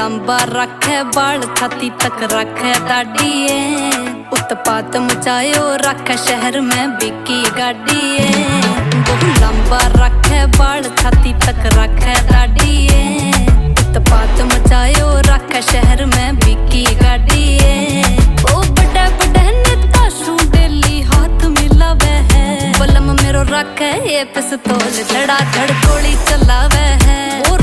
लंबा रखे बाल छाती तक रखे दाढ़िए, उत्पात मचायो रखे शहर में बिकी गाड़िए। बहु लंबा रखे बाल छाती तक रखे दाढ़िए, उत्पात मचायो रखे शहर में बिकी गाड़िए। ओ बड़े बड़े नेता शू डेली हाथ मिलावे है, बलम मेरो रखे ये पिस्तौल धड़ाधड़ गोली चलावे है। वो